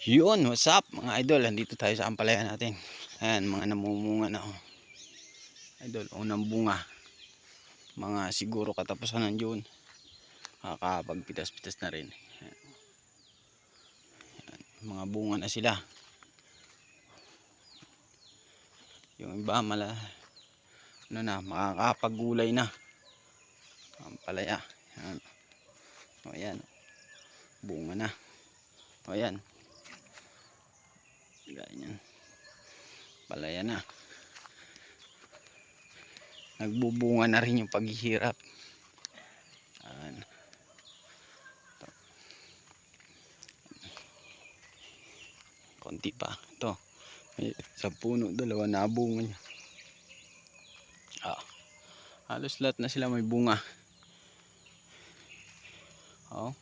Yun, what's up mga idol? Andito tayo sa ampalaya natin. Ayan, mga namumunga na oh. Idol, unang bunga. Mga siguro katapusan ng June. Nakakapagpitas-pitas na rin. Ayan, mga bunga na sila. Yung iba makakapagulay na. Ampalaya. Ayan. O ayan. Bunga na. O ayan. Ganyan. Palaya na. Nagbubunga na rin yung paghihirap. Ayan. Konti pa. Ito. May sa puno, dalawa na bunga niya. Halos lahat na sila may bunga. Oh.